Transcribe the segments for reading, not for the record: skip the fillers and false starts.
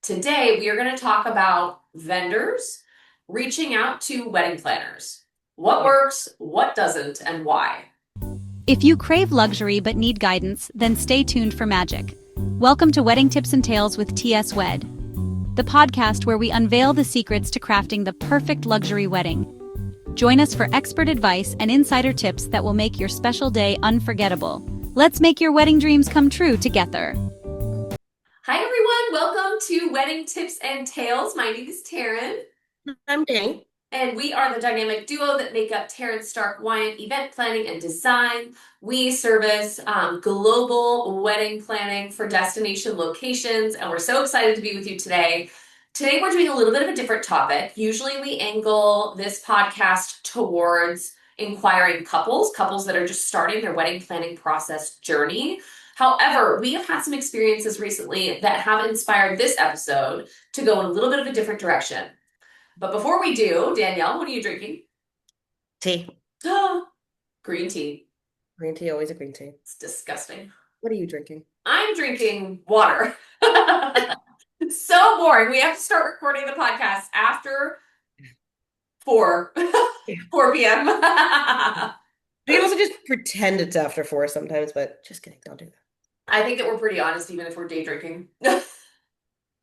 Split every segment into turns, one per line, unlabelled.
Today, we are going to talk about vendors reaching out to wedding planners. What
Yeah.
works, what doesn't, and why.
If you crave luxury but need guidance, then stay tuned for magic. Welcome to Wedding Tips and Tales with TS Wed, the podcast where we unveil the secrets to crafting the perfect luxury wedding. Join us for expert advice and insider tips that will make your special day unforgettable. Let's make your wedding dreams come true together.
Hi, everyone. Welcome to Wedding Tips and Tales. My name is Taryn,
I'm Dani.
and we are the dynamic duo that make up Taryn Stark Wyant Event Planning and Design. We service global wedding planning for destination locations, and we're so excited to be with you today. Today, we're doing a little bit of a different topic. Usually, we angle this podcast towards inquiring couples that are just starting their wedding planning process journey. However, we have had some experiences recently that have inspired this episode to go in a little bit of a different direction. But before we do, Danielle, what are you drinking?
Tea.
Green tea.
Green tea, always a green tea.
It's disgusting.
What are you drinking?
I'm drinking water. It's so boring. We have to start recording the podcast after 4
Yeah.
4 p.m.
We can also just pretend it's after 4 sometimes, but just kidding, don't do that.
I think that we're pretty honest, even if we're day drinking.
Oh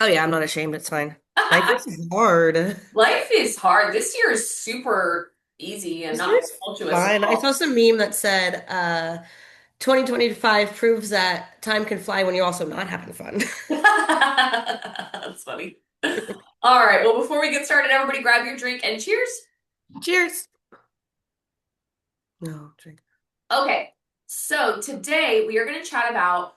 yeah, I'm not ashamed, it's fine. Life is hard.
Life is hard. This year is super easy and
This
not
year's
tumultuous at
fine. I saw
all.
some meme that said 2025 proves that time can fly when you're also not having fun.
That's funny. All right. Well, before we get started, everybody grab your drink and cheers.
Cheers. No, drink.
Okay. So today we are going to chat about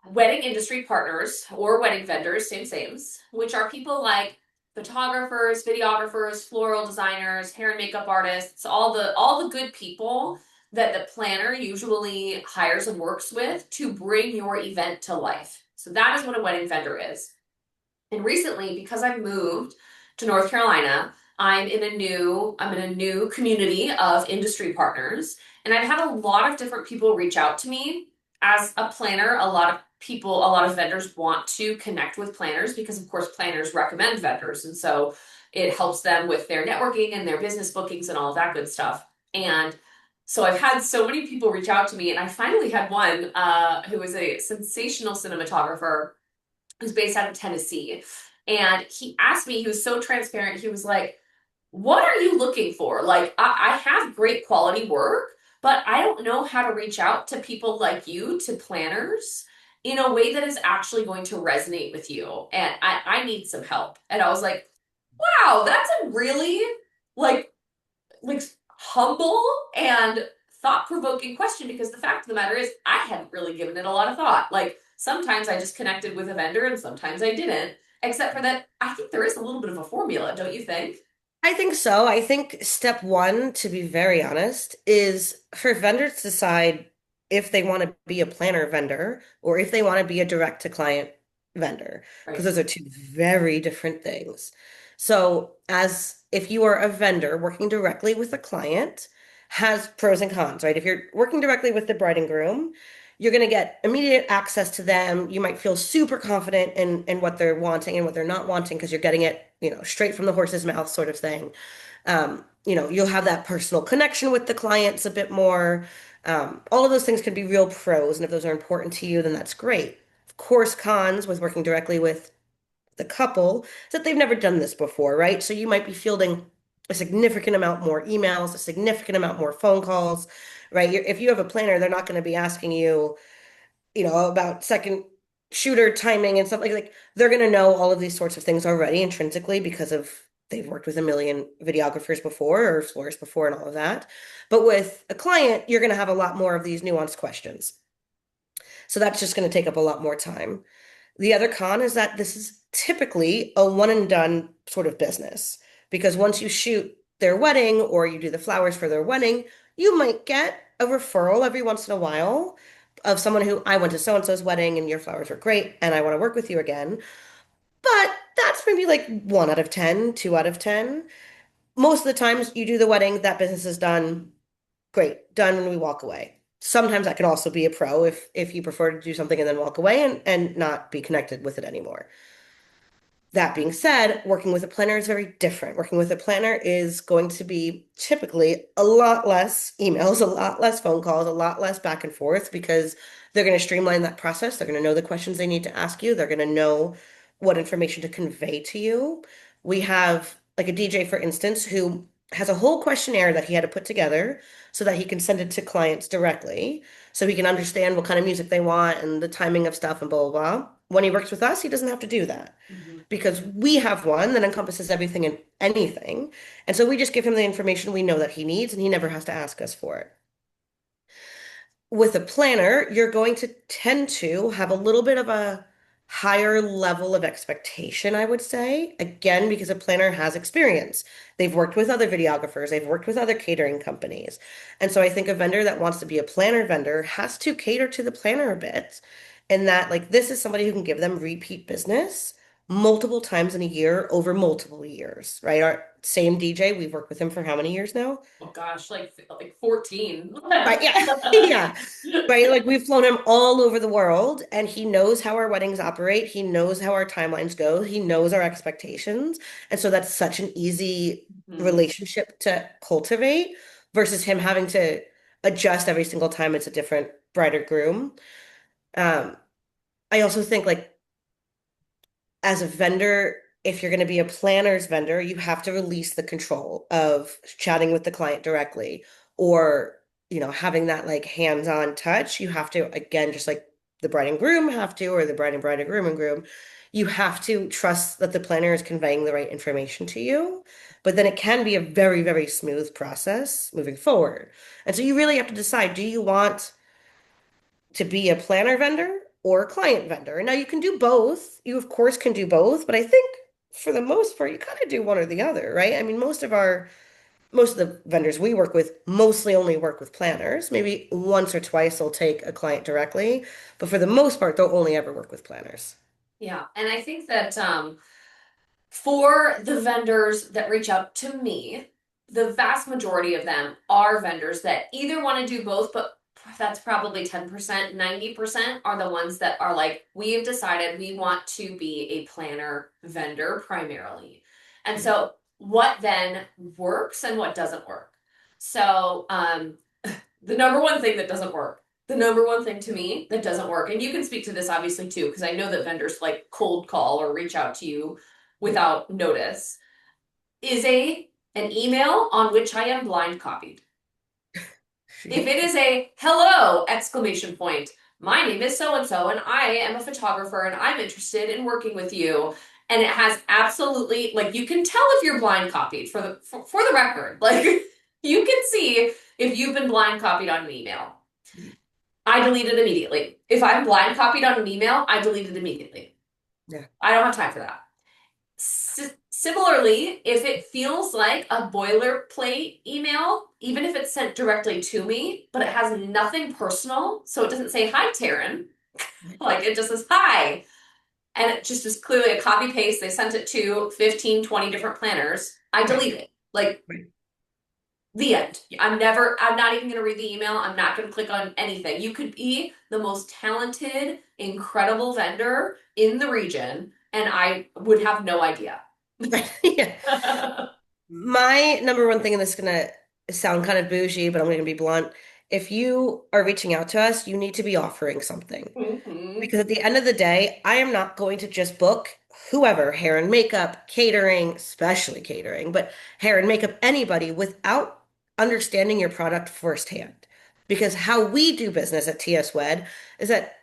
wedding industry partners or wedding vendors, sames, which are people like photographers, videographers, floral designers, hair and makeup artists, all the good people that the planner usually hires and works with to bring your event to life. So that is what a wedding vendor is. And recently, because I've moved to North Carolina, I'm in a new community of industry partners, and I've had a lot of different people reach out to me. As a planner, a lot of vendors want to connect with planners because of course planners recommend vendors, and so it helps them with their networking and their business bookings and all of that good stuff. And so I've had so many people reach out to me, and I finally had one who is a sensational cinematographer who's based out of Tennessee. And he asked me, he was so transparent. He was like, what are you looking for? Like, I have great quality work, but I don't know how to reach out to people like you, to planners, in a way that is actually going to resonate with you. And I need some help. And I was like, wow, that's a really like like humble and thought-provoking question, because the fact of the matter is I hadn't really given it a lot of thought. Like sometimes I just connected with a vendor and sometimes I didn't. Except for that, I think there is a little bit of a formula, don't you think?
I think so. I think step one, to be very honest, is for vendors to decide if they want to be a planner vendor or if they want to be a direct to client vendor, because
Right.
those are two very different things. So, as if you are a vendor working directly with a client, has pros and cons, right? If you're working directly with the bride and groom, you're going to get immediate access to them. You might feel super confident in what they're wanting and what they're not wanting because you're getting it, straight from the horse's mouth sort of thing. You'll have that personal connection with the clients a bit more. All of those things can be real pros, and if those are important to you, then that's great. Of course, cons with working directly with the couple is that they've never done this before, right? So you might be fielding a significant amount more emails, a significant amount more phone calls, right? If you have a planner, they're not going to be asking you, about second shooter timing and stuff like they're going to know all of these sorts of things already intrinsically because of they've worked with a million videographers before or florists before and all of that. But with a client, you're going to have a lot more of these nuanced questions. So that's just going to take up a lot more time. The other con is that this is typically a one and done sort of business because once you shoot their wedding or you do the flowers for their wedding, you might get a referral every once in a while of someone who I went to so and so's wedding and your flowers were great and I want to work with you again. But that's maybe like 1 out of 10, 2 out of 10. Most of the times you do the wedding, that business is done. Great, done when we walk away. Sometimes that can also be a pro if you prefer to do something and then walk away and not be connected with it anymore. That being said, working with a planner is very different. Working with a planner is going to be typically a lot less emails, a lot less phone calls, a lot less back and forth because they're going to streamline that process. They're going to know the questions they need to ask you. They're going to know what information to convey to you. We have like a DJ, for instance, who has a whole questionnaire that he had to put together so that he can send it to clients directly so he can understand what kind of music they want and the timing of stuff and blah, blah, blah. When he works with us, he doesn't have to do that
Mhm.
because we have one that encompasses everything and anything. And so we just give him the information we know that he needs, and he never has to ask us for it. With a planner, you're going to tend to have a little bit of a higher level of expectation, I would say. Again, because a planner has experience. They've worked with other videographers, they've worked with other catering companies. And so I think a vendor that wants to be a planner vendor has to cater to the planner a bit. In that, like, this is somebody who can give them repeat business multiple times in a year over multiple years, right? Our same DJ, we've worked with him for how many years now?
Oh gosh, like 14.
Right, yeah. Yeah. Right. Like we've flown him all over the world and he knows how our weddings operate. He knows how our timelines go. He knows our expectations. And so that's such an easy
Mhm.
relationship to cultivate versus him having to adjust every single time it's a different bride or groom. Um, I also think like as a vendor, if you're going to be a planner's vendor, you have to release the control of chatting with the client directly or, having that like hands-on touch. You have to, again, just like the bride and groom have to, or the bride and groom, you have to trust that the planner is conveying the right information to you. But then it can be a very, very smooth process moving forward. And so you really have to decide, do you want to be a planner vendor or a client vendor. Now you can do both. You of course can do both, but I think for the most part you kind of do one or the other, right? I mean, most of the vendors we work with mostly only work with planners. Maybe once or twice they'll take a client directly, but for the most part they'll only ever work with planners.
Yeah, and I think that for the vendors that reach out to me, the vast majority of them are vendors that either want to do both, but that's probably 10%, 90% are the ones that are like, we have decided we want to be a planner vendor primarily. And so, what then works and what doesn't work? So, the number one thing that doesn't work, the number one thing to me that doesn't work, and you can speak to this obviously too, because I know that vendors like cold call or reach out to you without notice, is an email on which I am blind copied. If it is a hello exclamation point, my name is so and so and I am a photographer and I'm interested in working with you, and it has absolutely, like, you can tell if you're blind copied for the record. Like, you can see if you've been blind copied on an email. I delete it immediately. If I'm blind copied on an email, I delete it immediately.
Yeah.
I don't have time for that. Similarly, if it feels like a boilerplate email, even if it's sent directly to me, but it has nothing personal, so it doesn't say, hi, Taryn, like it just says, hi. And it just is clearly a copy paste. They sent it to 15, 20 different planners. I
Right.
delete it. Like,
Right.
the end. I'm not even going to read the email. I'm not going to click on anything. You could be the most talented, incredible vendor in the region, and I would have no idea.
Yeah. My number one thing, and this is gonna sound kind of bougie, but I'm gonna be blunt. If you are reaching out to us, you need to be offering something.
Mhm.
Because at the end of the day, I am not going to just book whoever, hair and makeup, catering, especially catering, but hair and makeup, anybody without understanding your product firsthand. Because how we do business at TS Wed is that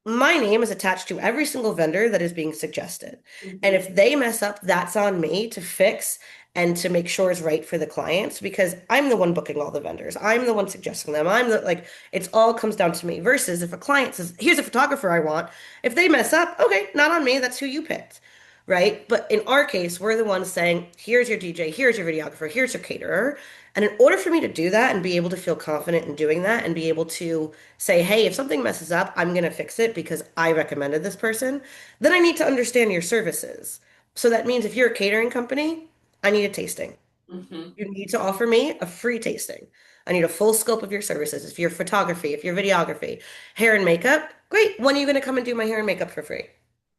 my name is attached to every single vendor that is being suggested. And
Mhm.
if they mess up, that's on me to fix and to make sure it's right for the clients because I'm the one booking all the vendors. I'm the one suggesting them. I'm the like it's all comes down to me versus if a client says, "Here's a photographer I want." If they mess up, okay, not on me. That's who you picked. Right? But in our case, we're the ones saying, "Here's your DJ, here's your videographer, here's your caterer." And in order for me to do that and be able to feel confident in doing that and be able to say, hey, if something messes up, I'm going to fix it because I recommended this person, then I need to understand your services. So that means if you're a catering company, I need a tasting.
Mhm.
You need to offer me a free tasting. I need a full scope of your services. If you're photography, if you're videography, hair and makeup, great. When are you going to come and do my hair and makeup for free?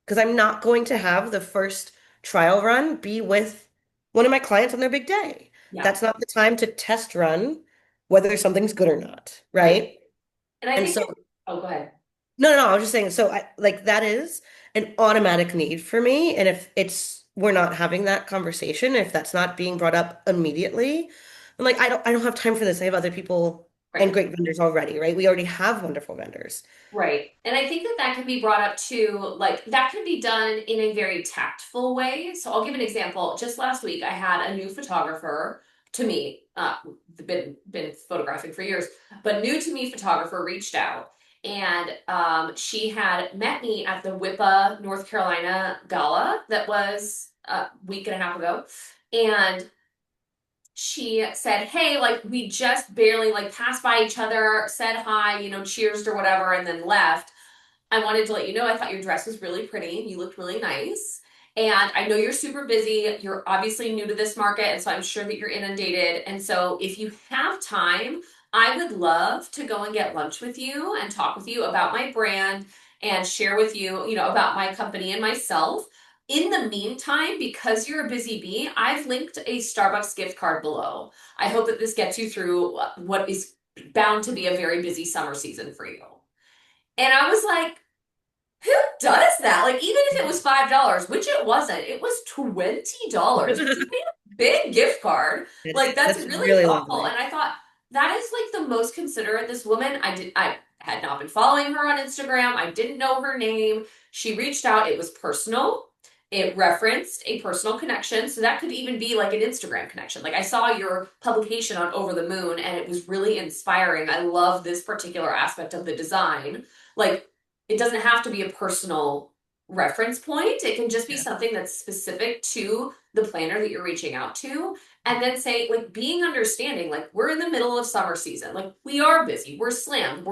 Because I'm not going to have the first trial run be with one of my clients on their big day.
Yeah,
That's not the time to test run whether something's good or not,
right.
right?
And I
And
think
so
that, oh, go ahead.
no, I was just saying, so I like that is an automatic need for me. And if it's we're not having that conversation, if that's not being brought up immediately, I'm like, I don't have time for this. I have other people and
Right.
great vendors already, right? We already have wonderful vendors.
Right. And I think that that can be brought up too, like that can be done in a very tactful way. So I'll give an example. Just last week, I had a new photographer to me, been photographing for years, but new to me photographer reached out, and she had met me at the WIPA North Carolina gala that was a week and a half ago, and she said, "Hey, like we just barely like passed by each other, said hi, cheers or whatever, and then left. I wanted to let you know I thought your dress was really pretty and you looked really nice. And I know you're super busy. You're obviously new to this market, and so I'm sure that you're inundated. And so if you have time, I would love to go and get lunch with you and talk with you about my brand and share with you, about my company and myself. In the meantime, because you're a busy bee, I've linked a Starbucks gift card below. I hope that this gets you through what is bound to be a very busy summer season for you." And I was like, who does that? Like, even if it was $5, which it wasn't, it was $20, which is a big gift card. Like, that's
That's
really
really
thoughtful.
lovely.
And I thought that is like the most considerate. This woman, I had not been following her on Instagram. I didn't know her name. She reached out. It was personal. It referenced a personal connection. So that could even be like an Instagram connection. Like, I saw your publication on Over the Moon and it was really inspiring. I love this particular aspect of the design. Like, it doesn't have to be a personal reference point. It can just be
Yeah.
something that's specific to the planner that you're reaching out to. And then say, like, being understanding, like, we're in the middle of summer season. Like, we are busy. We're slammed.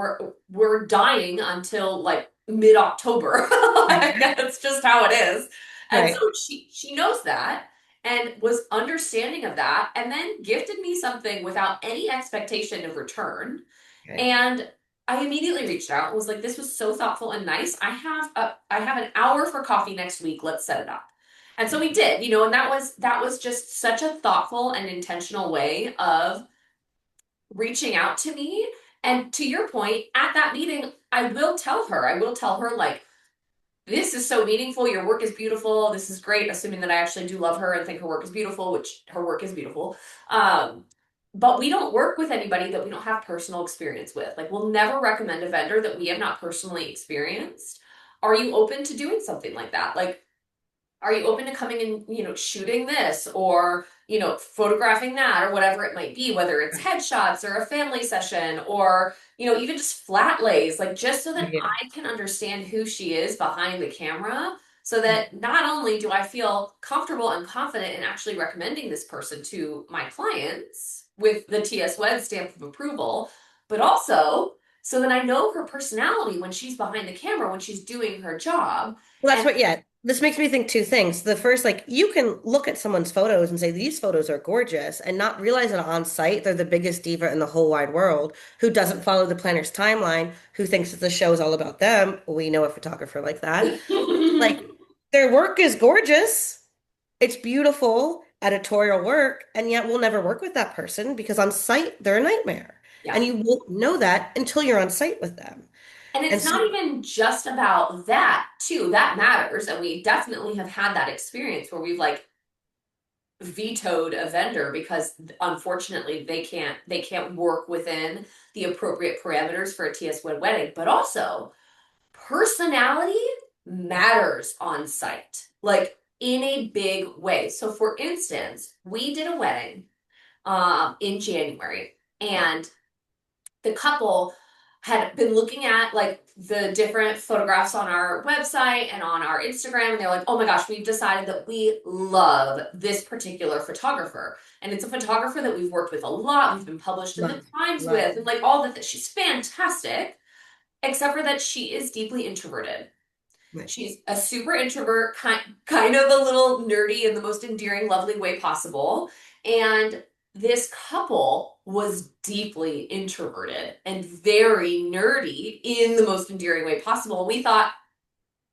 We're dying until like mid-October. Like, that's just how it is. And so
Right.
she knows that and was understanding of that, and then gifted me something without any expectation of return.
Right.
And I immediately reached out and was like, this was so thoughtful and nice. I have an hour for coffee next week. Let's set it up. And so we did, and that was just such a thoughtful and intentional way of reaching out to me. And to your point, at that meeting, I will tell her like, this is so meaningful. Your work is beautiful. This is great, assuming that I actually do love her and think her work is beautiful, which her work is beautiful. Um, but we don't work with anybody that we don't have personal experience with. Like, we'll never recommend a vendor that we have not personally experienced. Are you open to doing something like that? Like, are you open to coming and shooting this, or photographing that, or whatever it might be, whether it's headshots or a family session, or even just flat lays, like, just so that
Yeah.
I can understand who she is behind the camera, so that not only do I feel comfortable and confident in actually recommending this person to my clients with the TS Wed stamp of approval, but also so that I know her personality when she's behind the camera, when she's doing her job.
Well, that's
And
what, yeah. This makes me think two things. The first, like, you can look at someone's photos and say, these photos are gorgeous, and not realize that on site, they're the biggest diva in the whole wide world who doesn't follow the planner's timeline, who thinks that the show is all about them. We know a photographer like that. Like, their work is gorgeous. It's beautiful editorial work, and yet we'll never work with that person because on site, they're a nightmare.
yeah.
And you won't know that until you're on site with them.
And
And
it's
so,
not even just about that, too. That matters. And we definitely have had that experience where we've like vetoed a vendor because unfortunately they can't work within the appropriate parameters for a TS Wed wedding. But also, personality matters on site, like in a big way. So for instance, we did a wedding in January, and the couple had been looking at like the different photographs on our website and on our Instagram, and they're like, oh my gosh, we've decided that we love this particular photographer. And it's a photographer that we've worked with a lot. We've been published in the
love,
Times
love.
with, and like all that. She's fantastic, except for that she is deeply introverted.
Right.
She's a super introvert, kind of a little nerdy in the most endearing, lovely way possible. And this couple was deeply introverted and very nerdy in the most endearing way possible. And we thought,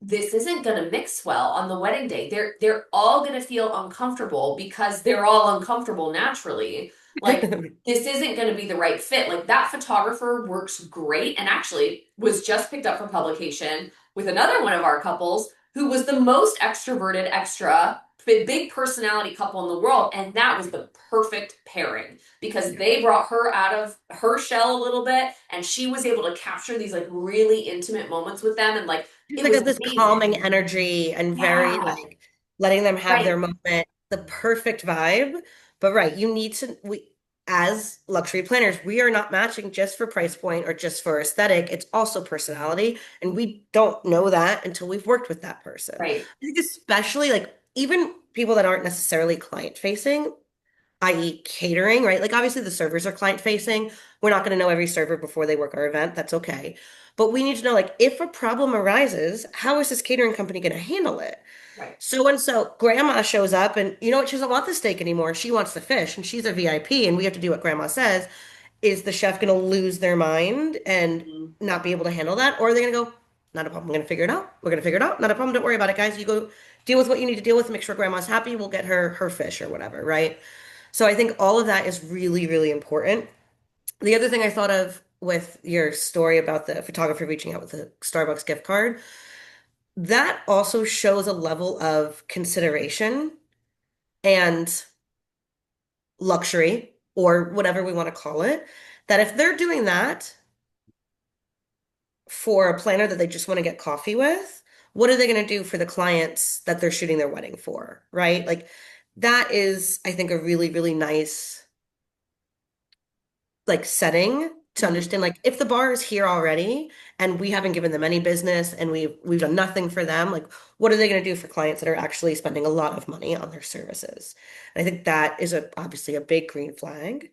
this isn't going to mix well on the wedding day. They're all going to feel uncomfortable because they're all uncomfortable naturally. Like this isn't going to be the right fit. Like that photographer works great and actually was just picked up for publication with another one of our couples who was the most extroverted extra big personality couple in the world, and that was the perfect pairing because
Yeah.
they brought her out of her shell a little bit and she was able to capture these like really intimate moments with them, and like
It's
it
like
was
this
amazing.
calming energy and very
Yeah,
like letting them have their
right,
moment, the perfect vibe. But right, you need to, we, as luxury planners, we are not matching just for price point or just for aesthetic. It's also personality. And we don't know that until we've worked with that person.
right,
I think especially like even people that aren't necessarily client facing, i.e., catering, right? Like, obviously, the servers are client facing. We're not going to know every server before they work our event. That's okay. But we need to know, like, if a problem arises, how is this catering company going to handle it?
right.
So and so, grandma shows up and you know what? She doesn't want the steak anymore. She wants the fish and she's a VIP and we have to do what grandma says. Is the chef going to lose their mind and
Mhm.
not be able to handle that? Or are they going to go, not a problem. We're going to figure it out. We're going to figure it out. Not a problem. Don't worry about it, guys. You go deal with what you need to deal with. Make sure grandma's happy. We'll get her fish or whatever, right? So I think all of that is really, really important. The other thing I thought of with your story about the photographer reaching out with a Starbucks gift card, that also shows a level of consideration and luxury, or whatever we want to call it, that if they're doing that for a planner that they just want to get coffee with, what are they going to do for the clients that they're shooting their wedding for, right? Like that is, I think, a really, really nice like setting to
Mhm.
understand like if the bar is here already and we haven't given them any business and we've done nothing for them, like what are they going to do for clients that are actually spending a lot of money on their services? And I think that is obviously a big green flag.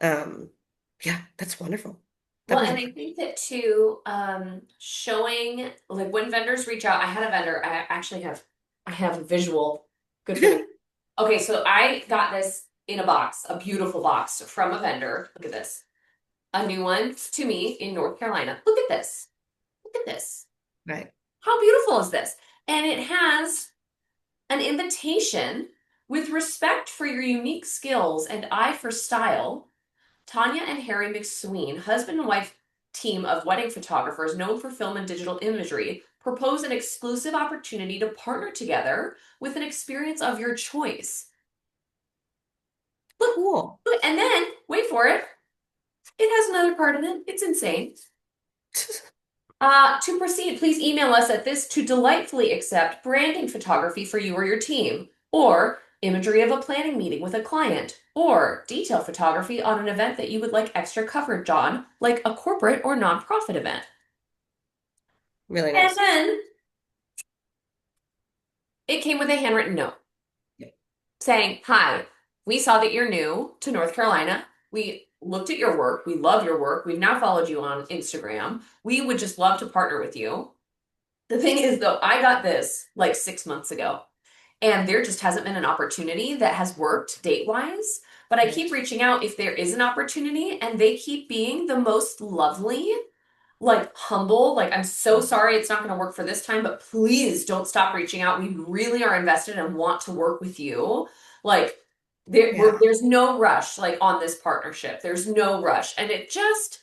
um yeah, that's wonderful. That
Well,
was
and
a
I think that too, showing like when vendors reach out, I had a vendor, I have a visual, good for me. Okay, so I got this in a box, a beautiful box from a vendor. Look at this. A new one to me in North Carolina. Look at this. Look at this.
right.
How beautiful is this? And it has an invitation with respect for your unique skills and eye for style. Tanya and Harry McSween, husband and wife team of wedding photographers known for film and digital imagery, propose an exclusive opportunity to partner together with an experience of your choice. Look,
Cool.
look, and then, wait for it, it has another part in it. It's insane. To proceed, please email us at this to delightfully accept branding photography for you or your team, or imagery of a planning meeting with a client, or detail photography on an event that you would like extra coverage on, like a corporate or nonprofit event.
Really
And
nice.
then it came with a handwritten note
Yeah.
saying, "Hi, we saw that you're new to North Carolina. We looked at your work. We love your work. We've now followed you on Instagram. We would just love to partner with you. The thing is, though, I got this like 6 months ago, and there just hasn't been an opportunity that has worked date wise. But I keep
Right.
reaching out if there is an opportunity, and they keep being the most lovely, like humble, like I'm so sorry it's not going to work for this time, but please don't stop reaching out. We really are invested and want to work with you. Like
Yeah.
there's no rush like on this partnership. There's no rush. And it just,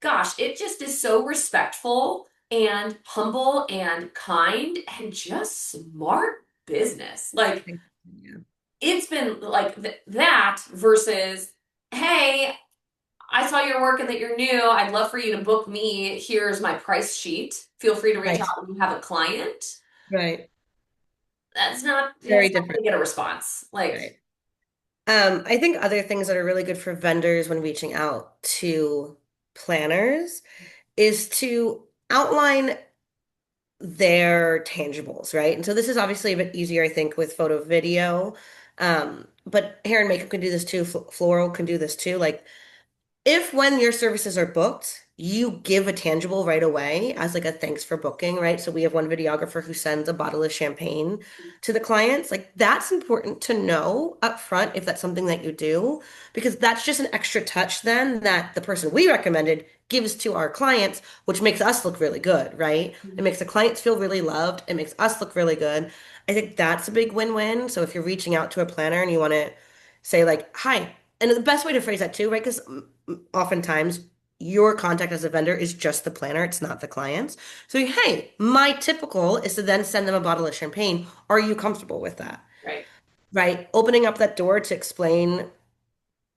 gosh, it just is so respectful and humble and kind and just smart business. Like
Yeah.
it's been like that versus, hey, I saw your work and that you're new. I'd love for you to book me. Here's my price sheet. Feel free to reach out
Right.
when you have a client.
Right.
That's
Very
not going
different.
to get a response. Like,
Right. I think other things that are really good for vendors when reaching out to planners is to outline their tangibles, right? And so this is obviously a bit easier, I think, with photo video. But hair and makeup can do this too. Floral can do this too. Like if when your services are booked, you give a tangible right away as like a thanks for booking, right? So we have one videographer who sends a bottle of champagne to the clients. Like that's important to know up front if that's something that you do, because that's just an extra touch then that the person we recommended gives to our clients, which makes us look really good, right? It makes the clients feel really loved. It makes us look really good. I think that's a big win-win. So if you're reaching out to a planner and you want to say like, hi, and the best way to phrase that too, right? Because oftentimes your contact as a vendor is just the planner, it's not the clients. So, hey, my typical is to then send them a bottle of champagne. Are you comfortable with that?
Right.
Right? Opening up that door to explain,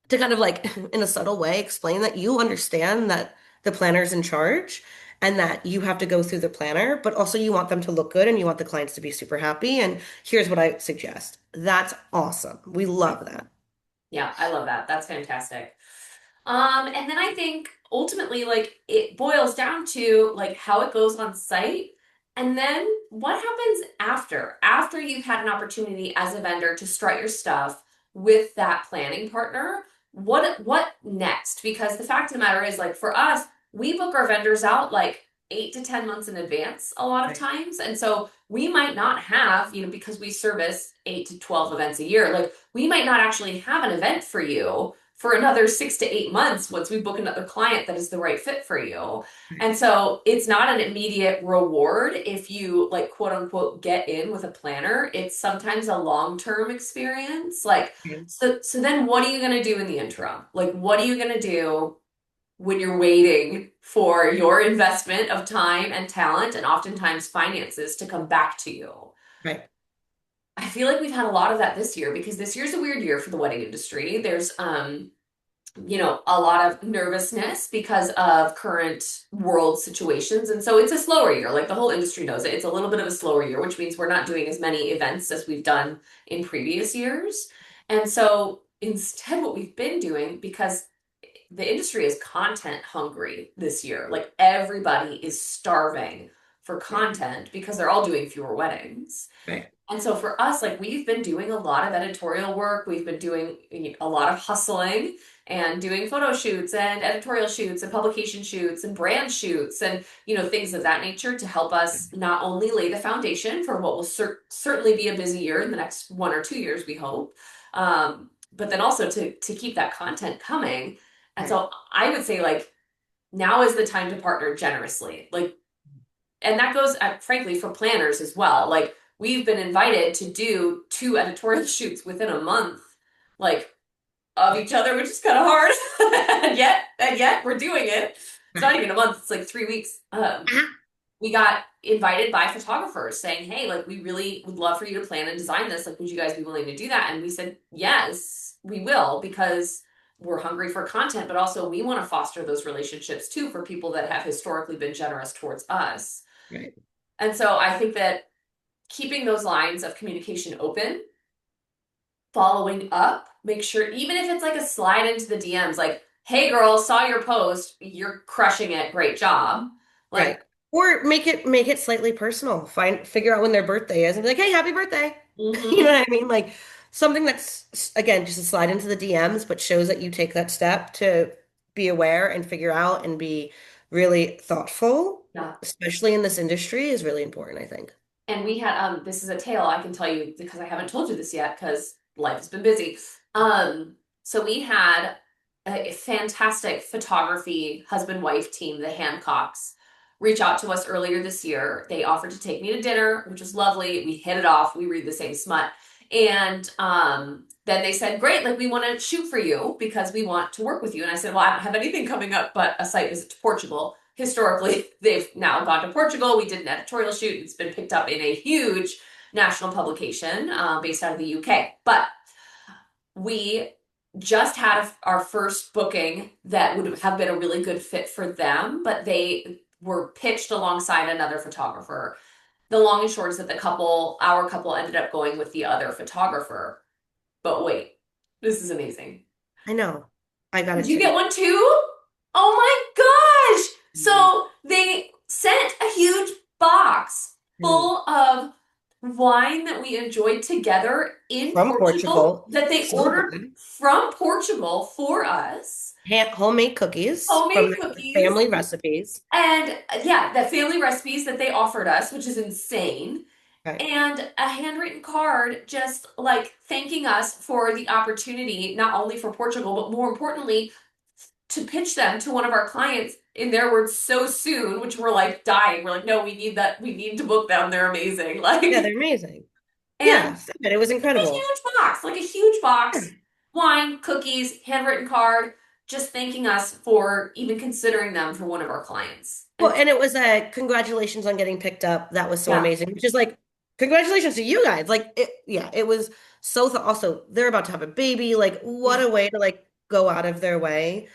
to kind of like in a subtle way, explain that you understand that the planner's in charge and that you have to go through the planner, but also you want them to look good and you want the clients to be super happy. And here's what I suggest. That's awesome. We love that.
Yeah, I love that. That's fantastic. And then I think ultimately, like, it boils down to like how it goes on site, and then what happens after you've had an opportunity as a vendor to strut your stuff with that planning partner. What next? Because the fact of the matter is, like, for us, we book our vendors out like 8 to 10 months in advance a lot of
Right.
times, and so we might not have, because we service 8 to 12 events a year, like we might not actually have an event for you for another 6 to 8 months once we book another client that is the right fit for you. And so it's not an immediate reward if you, like, quote unquote get in with a planner. It's sometimes a long-term experience. Like,
Right.
so then what are you going to do in the interim? Like, what are you going to do when you're waiting for your investment of time and talent and oftentimes finances to come back to you?
Right.
I feel like we've had a lot of that this year because this year's a weird year for the wedding industry. There's a lot of nervousness because of current world situations. And so it's a slower year. Like, the whole industry knows it. It's a little bit of a slower year, which means we're not doing as many events as we've done in previous years. And so instead, what we've been doing, because the industry is content hungry this year, like everybody is starving for
Right.
content because they're all doing fewer weddings.
Right.
And so for us, like, we've been doing a lot of editorial work. We've been doing a lot of hustling and doing photo shoots and editorial shoots and publication shoots and brand shoots and, things of that nature to help us not only lay the foundation for what will certainly be a busy year in the next 1 or 2 years, we hope, but then also to keep that content coming. And
Right.
so I would say, like, now is the time to partner generously. Like, and that goes, frankly, for planners as well. Like, we've been invited to do 2 editorial shoots within a month, like, of each other, which is kind of hard. and yet we're doing it. It's not
Right.
even a month, it's like 3 weeks.
Ah,
We got invited by photographers saying, hey, like, we really would love for you to plan and design this. Like, would you guys be willing to do that? And we said, yes, we will, because we're hungry for content, but also we want to foster those relationships too for people that have historically been generous towards us.
right.
And so I think that keeping those lines of communication open, following up, make sure, even if it's like a slide into the DMs, like, hey girl, saw your post, you're crushing it, great job.
Right.
Like,
Or make it slightly personal. Figure out when their birthday is and be like, "Hey, happy birthday." You know
mm-hmm.
what I mean? Like something that's again just a slide into the DMs, but shows that you take that step to be aware and figure out and be really thoughtful,
Yeah.
especially in this industry, is really important, I think.
And we had, this is a tale I can tell you because I haven't told you this yet because life has been busy. So we had a fantastic photography husband-wife team, the Hancocks, reach out to us earlier this year. They offered to take me to dinner, which was lovely. We hit it off. We read the same smut. And then they said, great, like, we want to shoot for you because we want to work with you. And I said, well, I don't have anything coming up but a site visit to Portugal. Historically, they've now gone to Portugal. We did an editorial shoot. It's been picked up in a huge national publication based out of the UK. But we just had our first booking that would have been a really good fit for them, but they were pitched alongside another photographer. The long and short is that our couple ended up going with the other photographer. But wait, this is amazing.
I know. I got
Did
it
you
too.
get one too? Oh my gosh!
Mhm.
So they sent a huge box
Mhm.
full of wine that we enjoyed together in
From
Portugal
Portugal.
that they
So
ordered
good.
from Portugal for us.
Homemade cookies from
Homemade
the
cookies.
family recipes.
And yeah, the family recipes that they offered us, which is insane.
Right.
And a handwritten card just like thanking us for the opportunity, not only for Portugal, but more importantly, to pitch them to one of our clients in their words so soon, which we're like dying. We're like, no, we need that. We need to book them. They're amazing.
Yeah,
Like,
they're amazing.
and
Yeah, it was
just a
incredible.
huge box, like a huge
Yeah.
box, wine, cookies, handwritten card, just thanking us for even considering them for one of our clients.
Well,
And
and it was a congratulations on getting picked up. That was so
yeah,
amazing. Which is like, congratulations to you guys. Like, yeah, it was so also they're about to have a baby. Like, what
yeah,
a way to like go out of their way.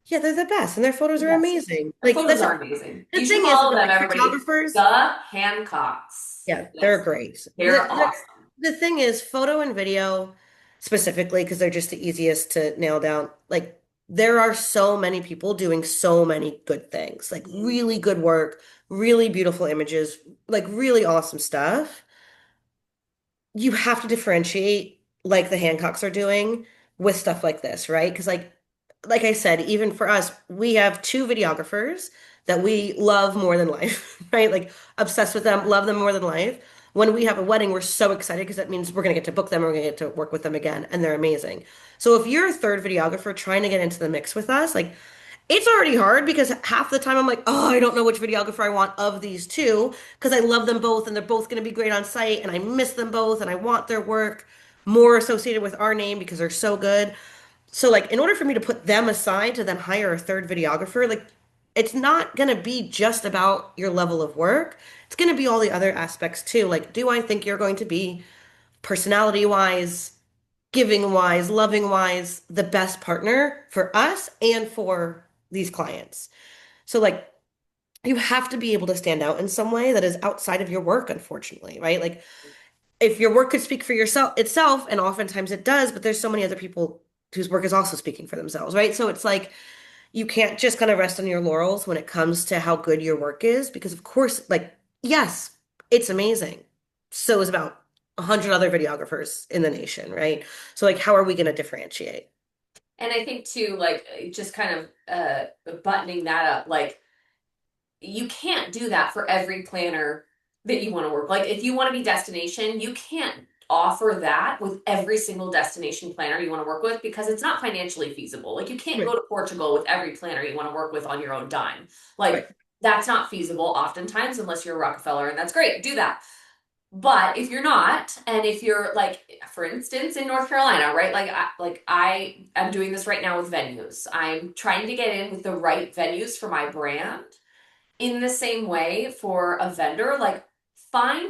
Yeah, they're the best, and their photos
the
are
best.
amazing.
Their
Like,
photos
listen,
are amazing.
the
You should
thing is with
follow
the
them,
like
everybody.
photographers.
The Hancocks.
Yeah, they're
Yes,
great.
they're awesome.
The thing is, photo and video specifically, because they're just the easiest to nail down. Like, there are so many people doing so many good things, like really good work, really beautiful images, like really awesome stuff. You have to differentiate, like the Hancocks are doing, with stuff like this, right? Because like I said, even for us, we have two videographers that we love more than life, right? Like obsessed with them, love them more than life. When we have a wedding, we're so excited because that means we're going to get to book them, we're going to get to work with them again, and they're amazing. So if you're a third videographer trying to get into the mix with us, like it's already hard because half the time I'm like, oh, I don't know which videographer I want of these two because I love them both and they're both going to be great on site and I miss them both and I want their work more associated with our name because they're so good. So like in order for me to put them aside to then hire a third videographer, like it's not going to be just about your level of work. It's going to be all the other aspects too. Like, do I think you're going to be personality wise, giving wise, loving wise, the best partner for us and for these clients? So like you have to be able to stand out in some way that is outside of your work, unfortunately, right? Like if your work could speak for yourself itself, and oftentimes it does, but there's so many other people whose work is also speaking for themselves, right? So it's like you can't just kind of rest on your laurels when it comes to how good your work is, because of course, like, yes, it's amazing. So is about 100 other videographers in the nation, right? So like how are we going to differentiate?
And I think too, like just kind of buttoning that up, like you can't do that for every planner that you want to work. Like if you want to be destination, you can't offer that with every single destination planner you want to work with because it's not financially feasible. Like you can't go
Right,
to Portugal with every planner you want to work with on your own dime. Like
right.
that's not feasible oftentimes unless you're a Rockefeller and that's great. Do that. But if you're not, and if you're like, for instance, in North Carolina, right? Like I am doing this right now with venues. I'm trying to get in with the right venues for my brand in the same way for a vendor, like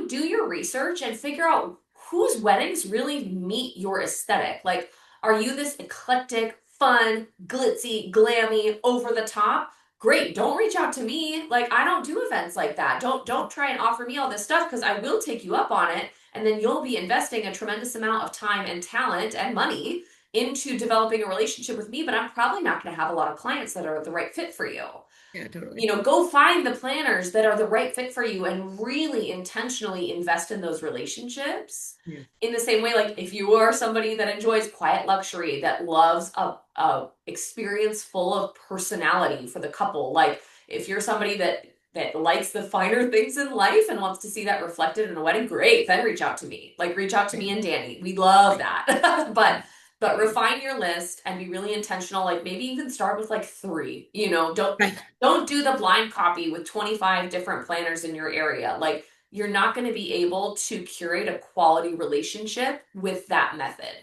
do your research and figure out whose weddings really meet your aesthetic. Like, are you this eclectic, fun, glitzy, glammy, over the top? Great. Don't reach out to me. Like, I don't do events like that. Don't try and offer me all this stuff because I will take you up on it. And then you'll be investing a tremendous amount of time and talent and money into developing a relationship with me, but I'm probably not going to have a lot of clients that are the right fit for you.
Yeah,
You
totally.
know, go find the planners that are the right fit for you and really intentionally invest in those relationships.
Yeah.
In the same way, like if you are somebody that enjoys quiet luxury, that loves a experience full of personality for the couple, like if you're somebody that likes the finer things in life and wants to see that reflected in a wedding, great, then reach out to me. Like reach out to
Right,
me and Dani. We love
right.
that. But refine your list and be really intentional. Like maybe even start with like three. You know,
Right.
don't do the blind copy with 25 different planners in your area. Like you're not going to be able to curate a quality relationship with that method.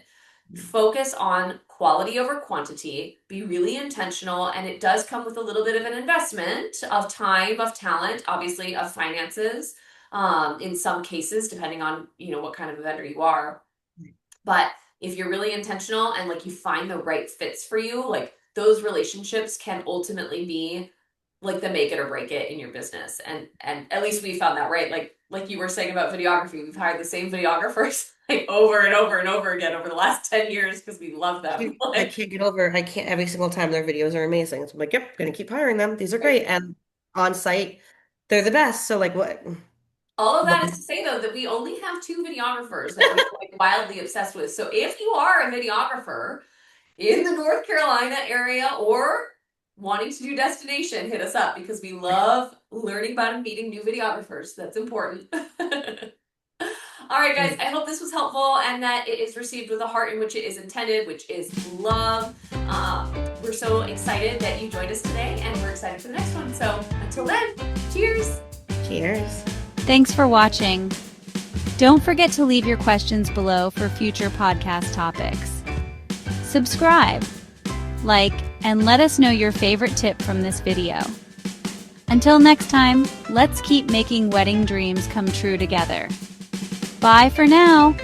Focus on quality over quantity, be really intentional, and it does come with a little bit of an investment of time, of talent, obviously of finances, in some cases, depending on, you know, what kind of a vendor you are. But if you're really intentional and like you find the right fits for you, like those relationships can ultimately be like the make it or break it in your business. And at least we found that, right? Like you were saying about videography, we've hired the same videographers like over and over and over again over the last 10 years because we love them.
I
Like
can't get over, I can't every single time their videos are amazing. So I'm like, yep, gonna keep hiring them. These are
right.
great. And on site, they're the best. So like what?
All of that is to say, though, that we only have 2 videographers that we're like wildly obsessed with. So if you are a videographer in the North Carolina area or wanting to do destination, hit us up because we love learning about and meeting new videographers. That's important. All right, guys, I hope this was helpful and that it is received with a heart in which it is intended, which is love. We're so excited that you joined us today, and we're excited for the next one. So until then, cheers.
Cheers.
Thanks for watching. Don't forget to leave your questions below for future podcast topics. Subscribe, like, and let us know your favorite tip from this video. Until next time, let's keep making wedding dreams come true together. Bye for now.